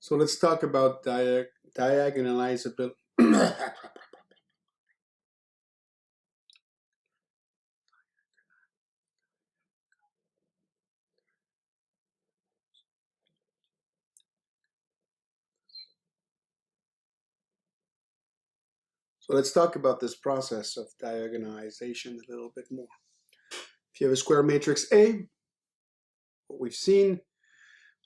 So let's talk about diagonalizability. So let's talk about this process of diagonalization a little bit more. If you have a square matrix A, what we've seen,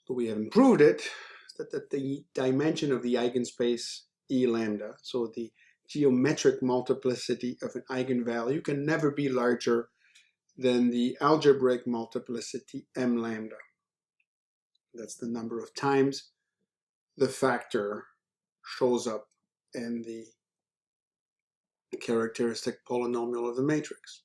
but we have improved it, is that the dimension of the eigenspace E lambda, so the geometric multiplicity of an eigenvalue, can never be larger than the algebraic multiplicity M lambda. That's the number of times the factor shows up in the characteristic polynomial of the matrix.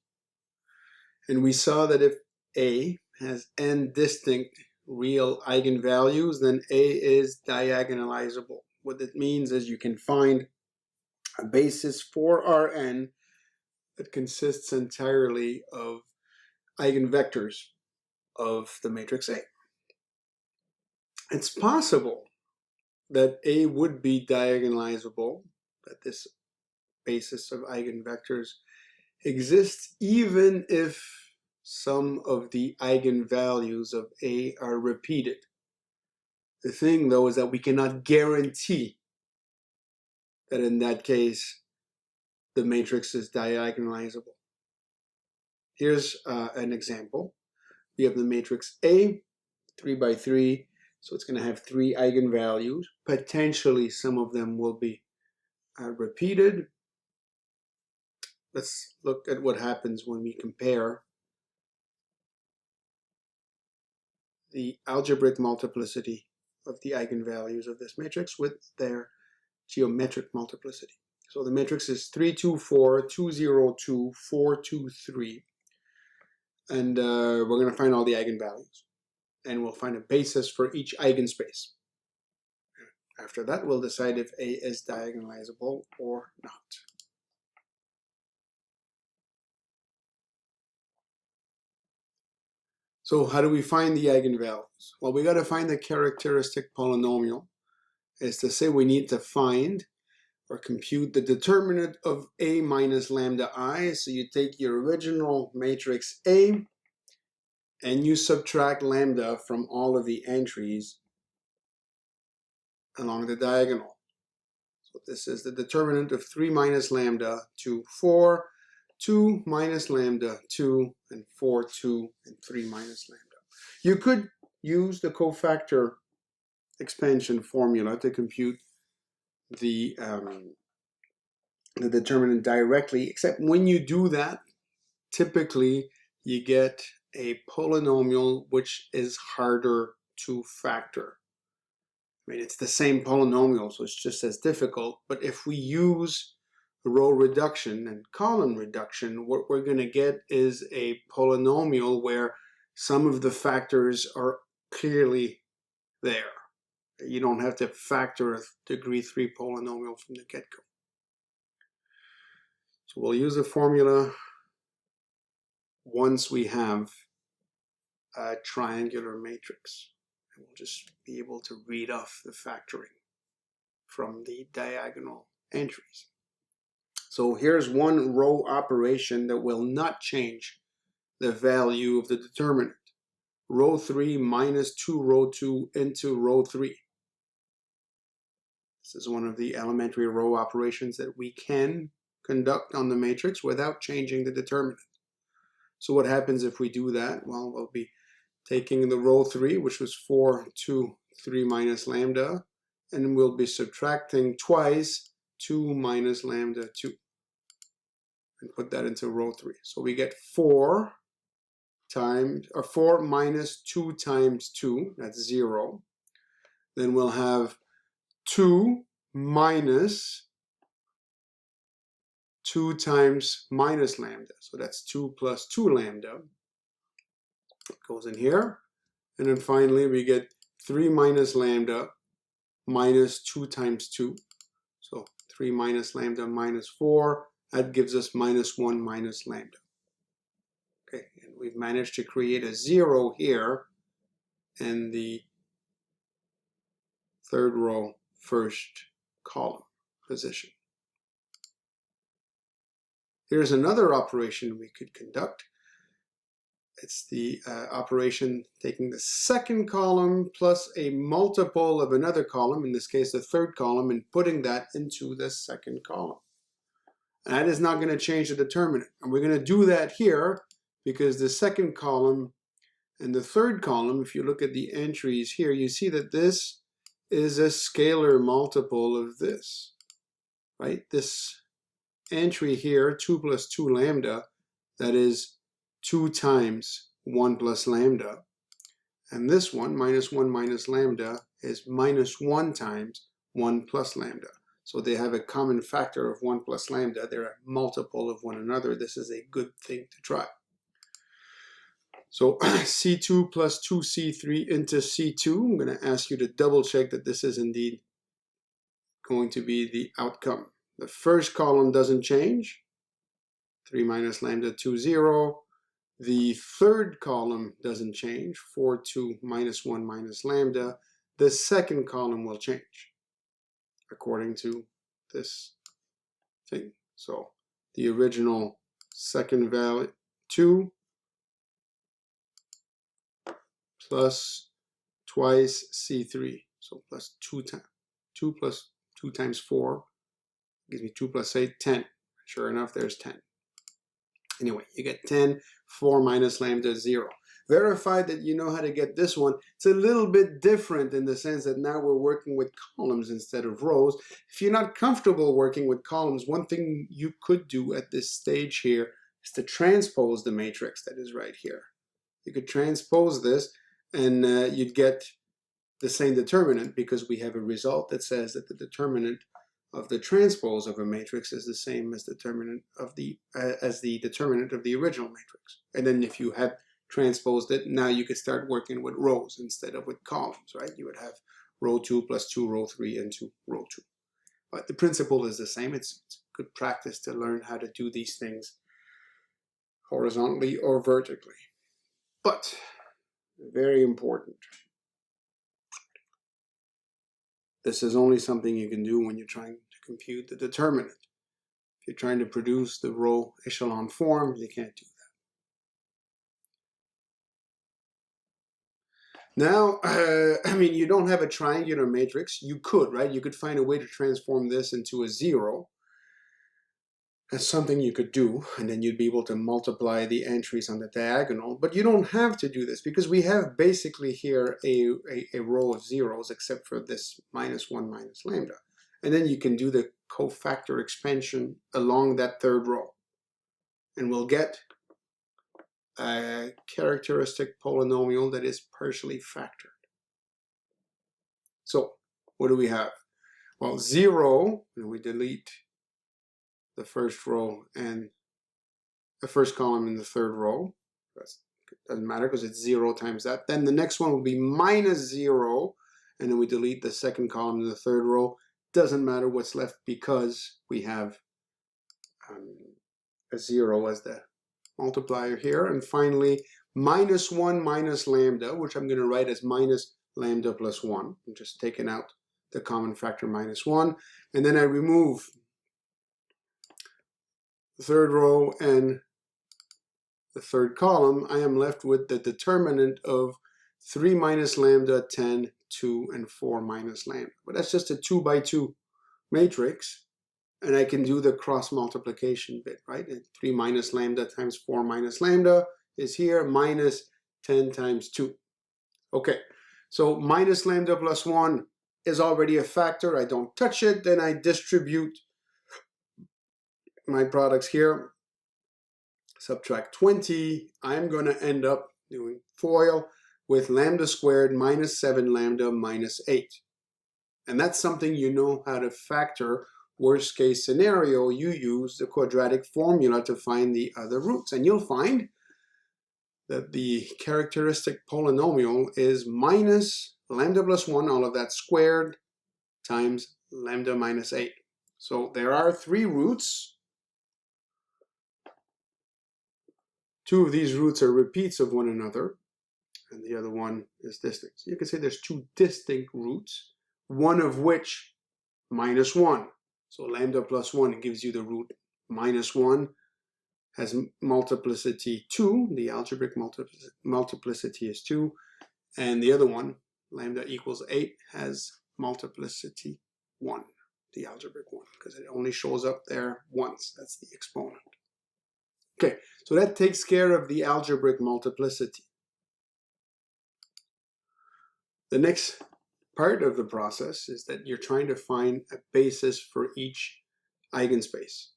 And we saw that if A has n distinct real eigenvalues, then A is diagonalizable. What that means is you can find a basis for Rn that consists entirely of eigenvectors of the matrix A. It's possible that A would be diagonalizable, that this basis of eigenvectors exists even if some of the eigenvalues of A are repeated. The thing, though, is that we cannot guarantee that in that case the matrix is diagonalizable. Here's an example. We have the matrix A, 3 by 3, so it's going to have 3 eigenvalues. Potentially some of them will be repeated. Let's look at what happens when we compare the algebraic multiplicity of the eigenvalues of this matrix with their geometric multiplicity. So the matrix is 3, 2, 4, 2, 0, 2, 4, 2, 3. And we're going to find all the eigenvalues. And we'll find a basis for each eigenspace. After that, we'll decide if A is diagonalizable or not. So how do we find the eigenvalues? Well, we got to find the characteristic polynomial. Is to say we need to find or compute the determinant of A minus lambda I. So you take your original matrix A and you subtract lambda from all of the entries along the diagonal. So this is the determinant of 3 minus lambda, 2, 4, 2 minus lambda, 2, and 4, 2, and 3 minus lambda. You could use the cofactor expansion formula to compute the determinant directly, except when you do that, typically you get a polynomial which is harder to factor. I mean, it's the same polynomial, so it's just as difficult, but if we use row reduction and column reduction, what we're going to get is a polynomial where some of the factors are clearly there. You don't have to factor a degree 3 polynomial from the get-go. So we'll use a formula once we have a triangular matrix. And we'll just be able to read off the factoring from the diagonal entries. So here's one row operation that will not change the value of the determinant. Row 3 minus 2 row 2 into row 3. This is one of the elementary row operations that we can conduct on the matrix without changing the determinant. So what happens if we do that? Well, we'll be taking the row 3, which was 4, 2, 3 minus lambda, and we'll be subtracting twice 2 minus lambda 2. And put that into row 3. So we get 4 minus 2 times 2, that's 0. Then we'll have 2 minus 2 times minus lambda. So that's 2 plus 2 lambda. It goes in here. And then finally we get 3 minus lambda minus 2 times 2. So 3 minus lambda minus 4. That gives us minus 1 minus lambda. Okay, and we've managed to create a 0 here in the third row, first column position. Here's another operation we could conduct. It's the operation taking the second column plus a multiple of another column, in this case the third column, and putting that into the second column. And that is not going to change the determinant. And we're going to do that here because the second column and the third column, if you look at the entries here, you see that this is a scalar multiple of this, right? This entry here, 2 plus 2 lambda, that is 2 times 1 plus lambda. And this one, minus 1 minus lambda, is minus 1 times 1 plus lambda. So they have a common factor of 1 plus lambda. They're a multiple of one another. This is a good thing to try. So C2 plus 2C3 into C2. I'm going to ask you to double check that this is indeed going to be the outcome. The first column doesn't change. 3 minus lambda, 2, 0. The third column doesn't change. 4, 2, minus 1 minus lambda. The second column will change according to this thing. So the original second value, 2 plus twice C3. So plus 2 times 2 plus 2 times 4 gives me 2 plus 8, 10. Sure enough, there's 10. Anyway, you get 10, 4 minus lambda, 0. Verify that you know how to get this one. It's a little bit different in the sense that now we're working with columns instead of rows. If you're not comfortable working with columns, one thing you could do at this stage here is to transpose the matrix that is right here. You could transpose this and you'd get the same determinant because we have a result that says that the determinant of the transpose of a matrix is the same as the determinant of the determinant of the original matrix. And then if you had transposed it, now you could start working with rows instead of with columns, right? You would have row 2 plus 2 row 3 into row 2. But the principle is the same. It's good practice to learn how to do these things horizontally or vertically. But very important. This is only something you can do when you're trying to compute the determinant. If you're trying to produce the row echelon form, you can't do that. Now, I mean, you don't have a triangular matrix. You could, right? You could find a way to transform this into a 0. That's something you could do, and then you'd be able to multiply the entries on the diagonal. But you don't have to do this because we have basically here a row of zeros except for this minus 1 minus lambda. And then you can do the cofactor expansion along that third row. And we'll get a characteristic polynomial that is partially factored. So what do we have? Well, 0, and we delete the first row and the first column in the third row. That doesn't matter because it's 0 times that. Then the next one will be minus 0, and then we delete the second column in the third row. Doesn't matter what's left because we have a 0 as the multiplier here. And finally, minus 1 minus lambda, which I'm going to write as minus lambda plus 1. I'm just taking out the common factor minus 1. And then I remove the third row and the third column. I am left with the determinant of 3 minus lambda, 10, 2, and 4 minus lambda. But that's just a 2 by 2 matrix. And I can do the cross multiplication bit, right? And 3 minus lambda times 4 minus lambda is here, minus 10 times 2. Okay, so minus lambda plus 1 is already a factor. I don't touch it. Then I distribute my products here. Subtract 20. I'm going to end up doing FOIL with lambda squared minus 7 lambda minus 8. And that's something you know how to factor. Worst case scenario, you use the quadratic formula to find the other roots. And you'll find that the characteristic polynomial is minus lambda plus 1, all of that squared, times lambda minus 8. So there are 3 roots. 2 of these roots are repeats of one another, and the other one is distinct. So you can say there's 2 distinct roots. one of which minus 1. So lambda plus 1 gives you the root minus 1, has multiplicity 2, the algebraic multiplicity is 2, and the other one, lambda equals 8, has multiplicity 1, the algebraic one, because it only shows up there once. That's the exponent. Okay, so that takes care of the algebraic multiplicity. The next part of the process is that you're trying to find a basis for each eigenspace.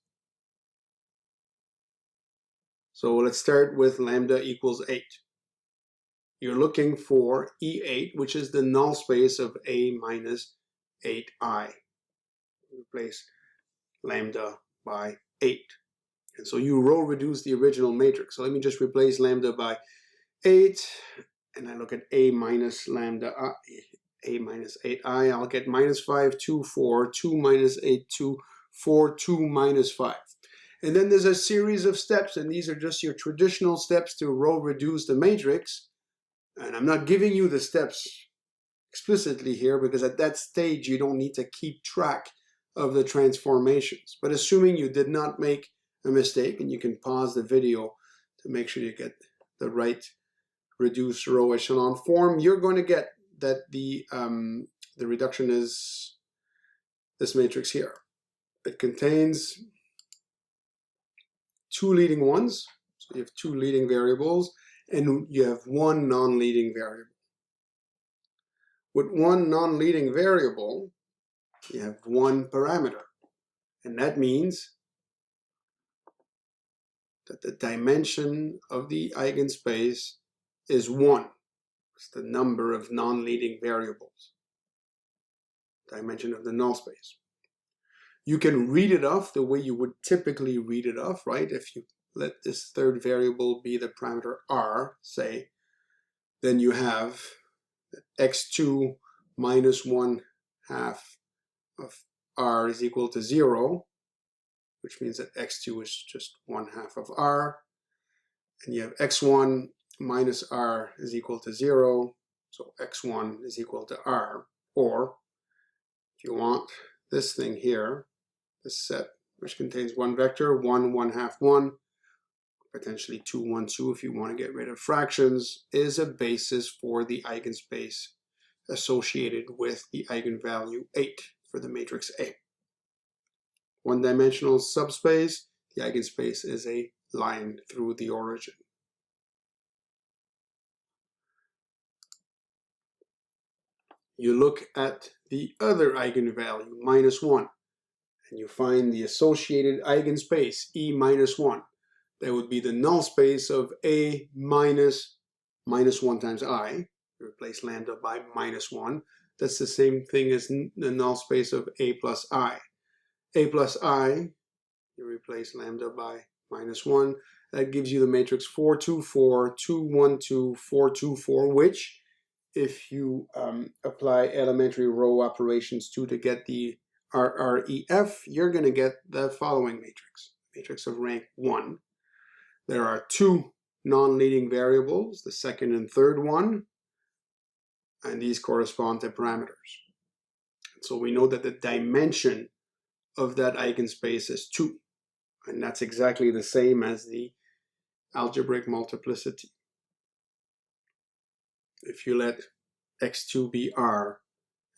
So let's start with lambda equals 8. You're looking for E8, which is the null space of A minus 8i. Replace lambda by 8. And so you row reduce the original matrix. So let me just replace lambda by 8, and I look at A minus lambda I, A minus 8i. I'll get minus 5, 2, 4, 2 minus 8, 2, 4, 2 minus 5. And then there's a series of steps, and these are just your traditional steps to row reduce the matrix. And I'm not giving you the steps explicitly here because at that stage you don't need to keep track of the transformations. But assuming you did not make a mistake, and you can pause the video to make sure you get the right reduced row echelon form, you're going to get that the reduction is this matrix here. It contains two leading ones, so you have two leading variables, and you have one non-leading variable. With one non-leading variable, you have one parameter, and that means that the dimension of the eigenspace is 1. It's the number of non-leading variables, dimension of the null space. You can read it off the way you would typically read it off, right? If you let this third variable be the parameter r, say, then you have that x2 minus 1/2 of r is equal to 0, which means that x2 is just 1/2 of r, and you have x1 minus r is equal to 0, so x1 is equal to r. Or if you want this thing here, this set which contains one vector, 1, 1/2, 1, potentially 2, 1, 2 if you want to get rid of fractions, is a basis for the eigenspace associated with the eigenvalue 8 for the matrix A. One-dimensional subspace, the eigenspace is a line through the origin. You look at the other eigenvalue, minus 1, and you find the associated eigenspace, E minus 1. That would be the null space of A minus 1 times I. You replace lambda by minus 1. That's the same thing as the null space of A plus I. A plus I, you replace lambda by minus 1. That gives you the matrix 4, 2, 4, 2, 1, 2, 4, 2, 4, which, if you apply elementary row operations to get the RREF, you're going to get the following matrix of rank 1. There are two non-leading variables, the second and third one, and these correspond to parameters. So we know that the dimension of that eigenspace is 2, and that's exactly the same as the algebraic multiplicity. If you let x2 be r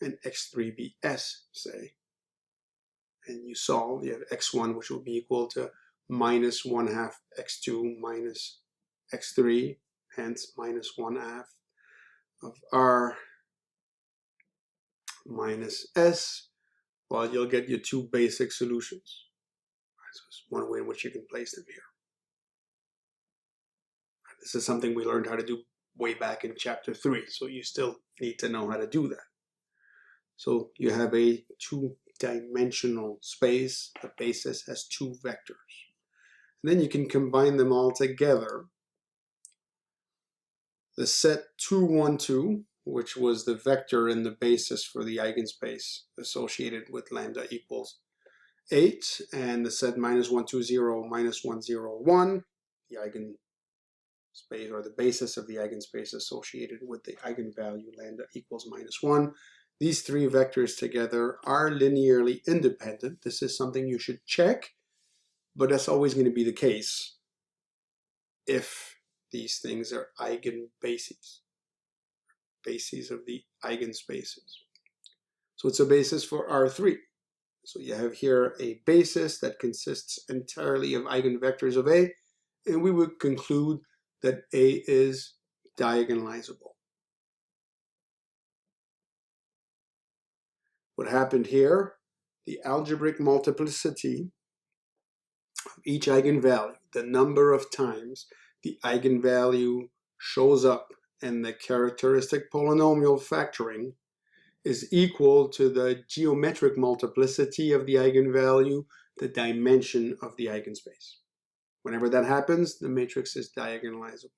and x3 be s, say, and you solve, you have x1, which will be equal to minus 1/2 x2 minus x3, hence minus 1/2 of r minus s. Well, you'll get your two basic solutions. So it's one way in which you can place them here. This is something we learned how to do way back in chapter 3, so you still need to know how to do that. So you have a two-dimensional space. The basis has two vectors. And then you can combine them all together. The set 2, 1, 2, which was the vector and the basis for the eigenspace associated with lambda equals 8, and the set minus 1, 2, 0, minus 1, 0, 1, the eigenspace or the basis of the eigenspace associated with the eigenvalue lambda equals minus 1, these three vectors together are linearly independent. This is something you should check, but that's always going to be the case if these things are eigenbases, bases of the eigenspaces. So it's a basis for R3. So you have here a basis that consists entirely of eigenvectors of A, and we would conclude that A is diagonalizable. What happened here, the algebraic multiplicity of each eigenvalue, the number of times the eigenvalue shows up in the characteristic polynomial factoring, is equal to the geometric multiplicity of the eigenvalue, the dimension of the eigenspace. Whenever that happens, the matrix is diagonalizable.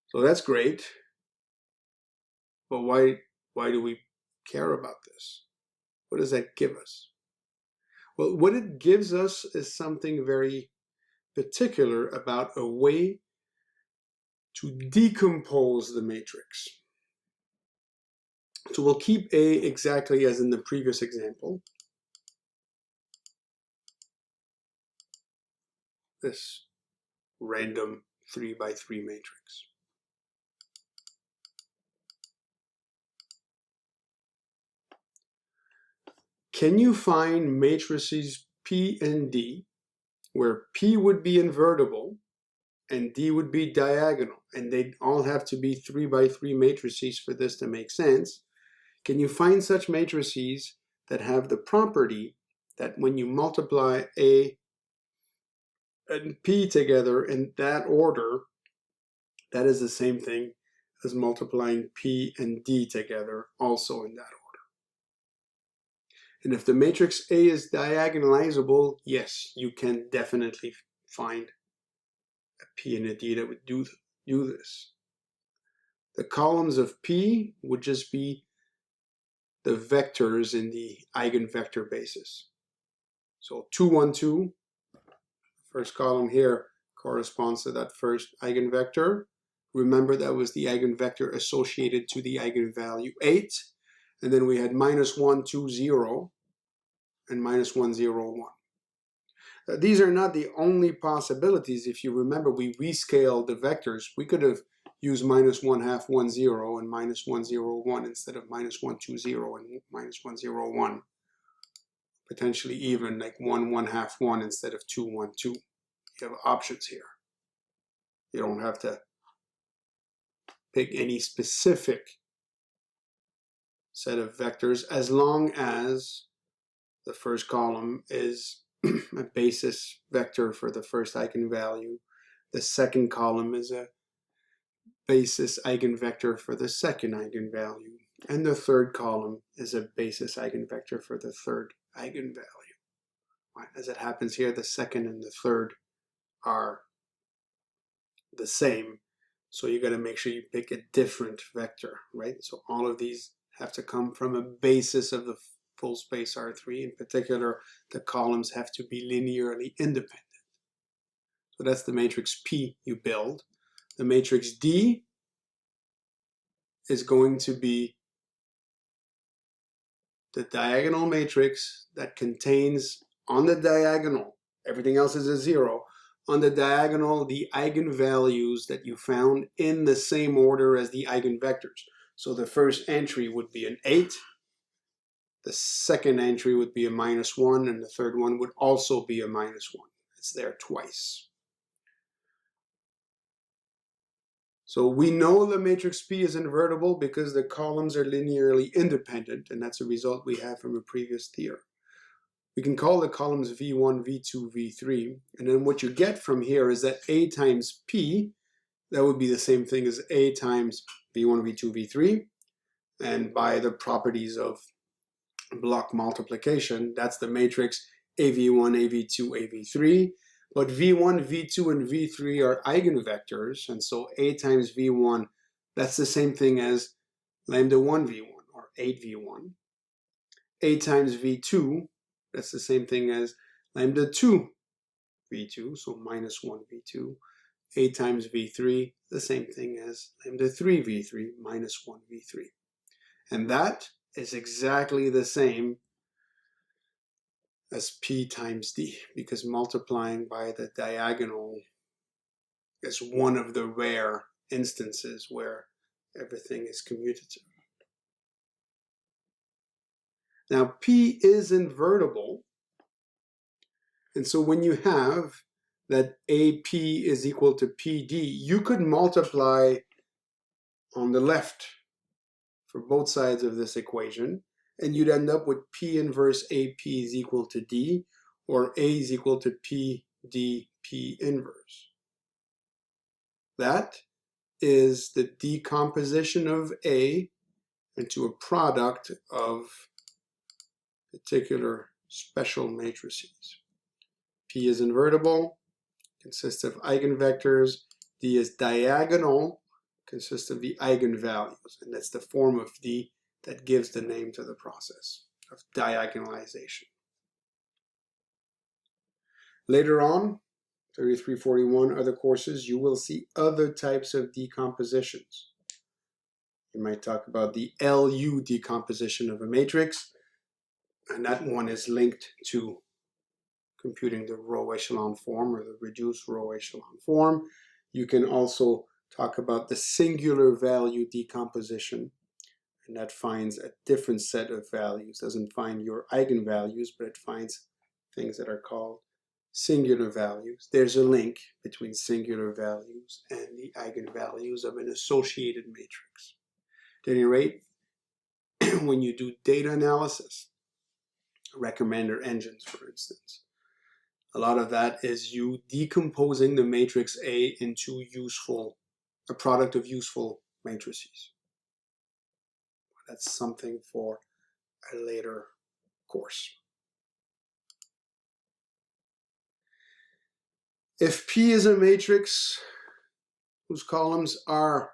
So that's great, but why do we care about this? What does that give us? Well, what it gives us is something very particular about a way to decompose the matrix. So we'll keep A exactly as in the previous example. This random 3 by 3 matrix. Can you find matrices P and D where P would be invertible and D would be diagonal, and they'd all have to be 3 by 3 matrices for this to make sense? Can you find such matrices that have the property that when you multiply A and P together in that order, that is the same thing as multiplying P and D together also in that order? And if the matrix A is diagonalizable, yes, you can definitely find a P and a D that would do this. The columns of P would just be the vectors in the eigenvector basis. So 2, 1, 2, first column here corresponds to that first eigenvector. Remember, that was the eigenvector associated to the eigenvalue 8. And then we had -1, 2, 0, and -1, 0, 1. These are not the only possibilities. If you remember, we rescaled the vectors. We could have used -1, half, 1, 0, and -1, 0, 1 instead of -1, 2, 0, and -1, 0, 1. Potentially even like 1, 1, half, 1 instead of 2, 1, 2. You have options here. You don't have to pick any specific set of vectors as long as the first column is a basis vector for the first eigenvalue. The second column is a basis eigenvector for the second eigenvalue. And the third column is a basis eigenvector for the third eigenvalue. As it happens here, the second and the third are the same. So you got to make sure you pick a different vector, right? So all of these have to come from a basis of the full space R3. In particular, the columns have to be linearly independent. So that's the matrix P you build. The matrix D is going to be the diagonal matrix that contains on the diagonal, everything else is a 0, on the diagonal the eigenvalues that you found in the same order as the eigenvectors. So the first entry would be an 8, the second entry would be a -1, and the third one would also be a -1. It's there twice. So we know the matrix P is invertible because the columns are linearly independent, and that's a result we have from a previous theorem. We can call the columns V1, V2, V3, and then what you get from here is that A times P, that would be the same thing as A times V1, V2, V3, and by the properties of block multiplication, that's the matrix AV1, AV2, AV3. But V1, V2, and V3 are eigenvectors, and so A times V1, that's the same thing as lambda 1 V1, or 8V1. A times V2, that's the same thing as lambda 2 V2, so -1 V2. A times V3, the same thing as lambda 3 V3, -1 V3. And that is exactly the same as P times D, because multiplying by the diagonal is one of the rare instances where everything is commutative. Now, P is invertible, and so when you have that AP is equal to PD, you could multiply on the left for both sides of this equation, and you'd end up with P inverse AP is equal to D, or A is equal to P, D, P inverse. That is the decomposition of A into a product of particular special matrices. P is invertible, consists of eigenvectors. D is diagonal, consists of the eigenvalues. And that's the form of D that gives the name to the process of diagonalization. Later on, 3341, other courses, you will see other types of decompositions. You might talk about the LU decomposition of a matrix, and that one is linked to computing the row echelon form or the reduced row echelon form. You can also talk about the singular value decomposition, and that finds a different set of values. Doesn't find your eigenvalues, but it finds things that are called singular values. There's a link between singular values and the eigenvalues of an associated matrix. At any rate, when you do data analysis, recommender engines, for instance, a lot of that is you decomposing the matrix A into a product of useful matrices. That's something for a later course. If P is a matrix whose columns are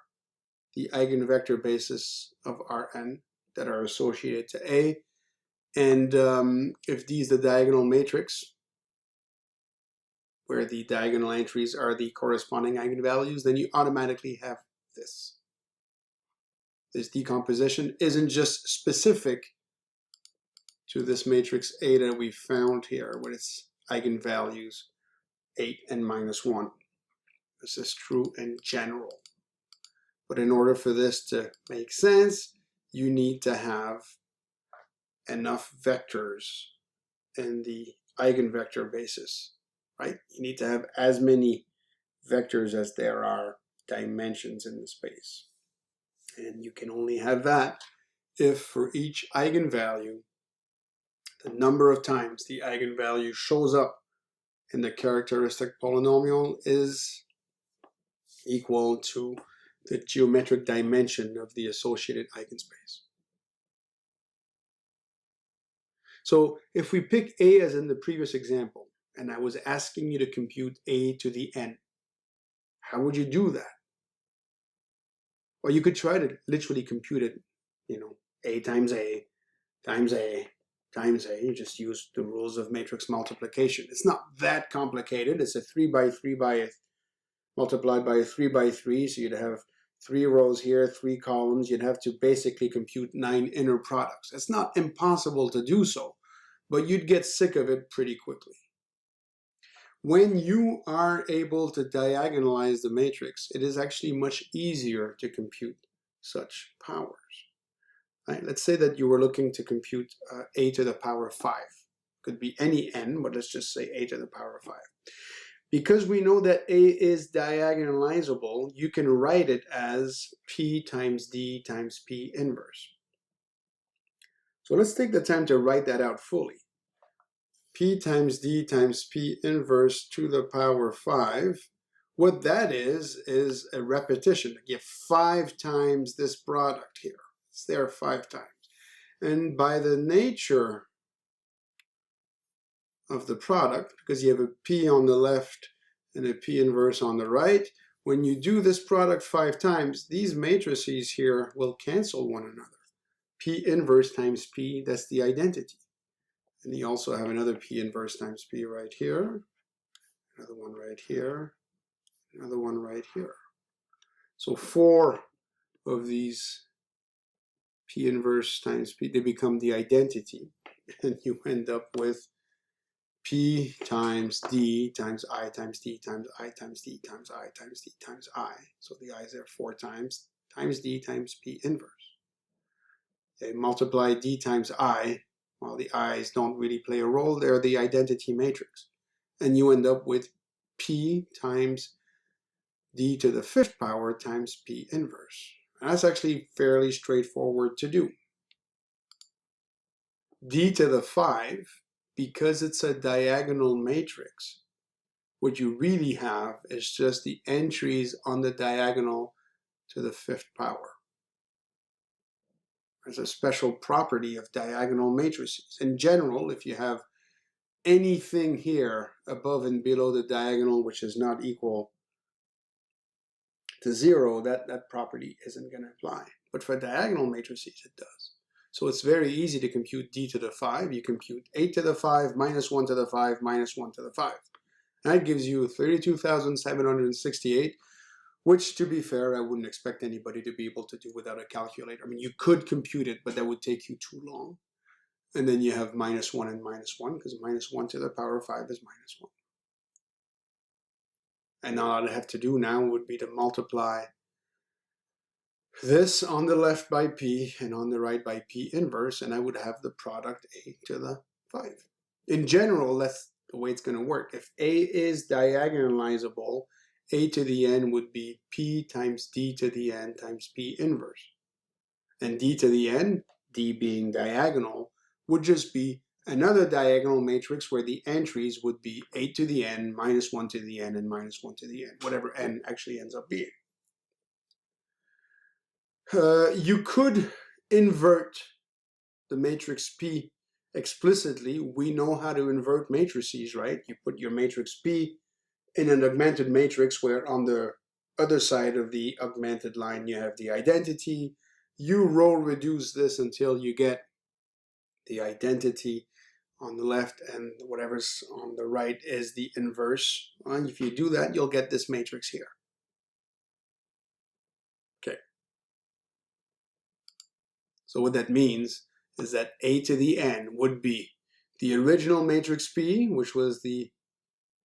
the eigenvector basis of Rn that are associated to A, and if D is the diagonal matrix, where the diagonal entries are the corresponding eigenvalues, then you automatically have this. This decomposition isn't just specific to this matrix A that we found here with its eigenvalues 8 and -1. This is true in general. But in order for this to make sense, you need to have enough vectors in the eigenvector basis, right? You need to have as many vectors as there are dimensions in the space. And you can only have that if for each eigenvalue, the number of times the eigenvalue shows up in the characteristic polynomial is equal to the geometric dimension of the associated eigenspace. So if we pick A as in the previous example, and I was asking you to compute A to the n, how would you do that? Well, you could try to literally compute it, A times A times A times A. You just use the rules of matrix multiplication. It's not that complicated. It's a 3 by 3 by multiplied by a 3 by 3, so you'd have 3 rows here, 3 columns. You'd have to basically compute 9 inner products. It's not impossible to do so, but you'd get sick of it pretty quickly. When you are able to diagonalize the matrix, it is actually much easier to compute such powers. Right? Let's say that you were looking to compute a to the power 5. Could be any n, but let's just say a to the power 5. Because we know that A is diagonalizable, you can write it as P times D times P inverse. So let's take the time to write that out fully. P times D times P inverse to the power 5. What that is a repetition. You have 5 times this product here. It's there 5 times. And by the nature of the product, because you have a P on the left and a P inverse on the right, when you do this product 5 times, these matrices here will cancel one another. P inverse times P, that's the identity. And you also have another P inverse times P right here, another one right here, another one right here. So 4 of these P inverse times P, they become the identity, and you end up with P times D times I times D times I times D times I times D times I. So the I is there 4 times D times P inverse. They multiply D times I, while the I's don't really play a role, they're the identity matrix. And you end up with P times D to the 5th power times P inverse. And that's actually fairly straightforward to do. D to the 5, because it's a diagonal matrix, what you really have is just the entries on the diagonal to the 5th power. There's a special property of diagonal matrices. In general, if you have anything here above and below the diagonal which is not equal to 0, that property isn't going to apply. But for diagonal matrices, it does. So it's very easy to compute D to the 5. You compute 8 to the 5 minus 1 to the 5 minus 1 to the 5. That gives you 32,768, which, to be fair, I wouldn't expect anybody to be able to do without a calculator. I mean, you could compute it, but that would take you too long. And then you have minus 1 and minus 1, because minus 1 to the power of 5 is minus 1. And all I'd have to do now would be to multiply this on the left by P and on the right by P inverse, and I would have the product A to the 5. In general, that's the way it's going to work. If A is diagonalizable, A to the n would be P times D to the n times P inverse. And D to the n, D being diagonal, would just be another diagonal matrix where the entries would be 8 to the n, minus 1 to the n, and minus 1 to the n, whatever n actually ends up being. You could invert the matrix P explicitly. We know how to invert matrices, right? You put your matrix P in an augmented matrix where on the other side of the augmented line you have the identity. You row reduce this until you get the identity on the left, and whatever's on the right is the inverse. And if you do that, you'll get this matrix here. Okay. So what that means is that A to the n would be the original matrix P, which was the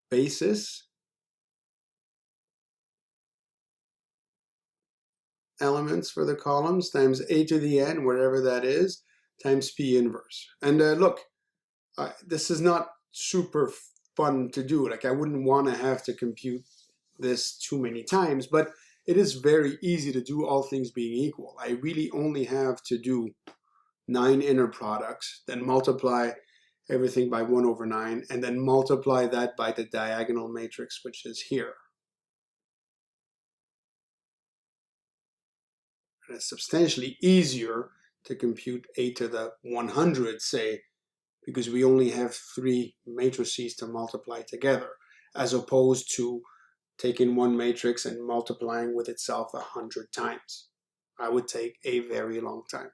basis elements for the columns, times A to the n, whatever that is, times P inverse. And look, this is not super fun to do. Like, I wouldn't want to have to compute this too many times, but it is very easy to do, all things being equal. I really only have to do 9 inner products, then multiply everything by 1 over 9, and then multiply that by the diagonal matrix, which is here. And it's substantially easier to compute A to the 100, say, because we only have 3 matrices to multiply together, as opposed to taking one matrix and multiplying with itself 100 times. That would take a very long time.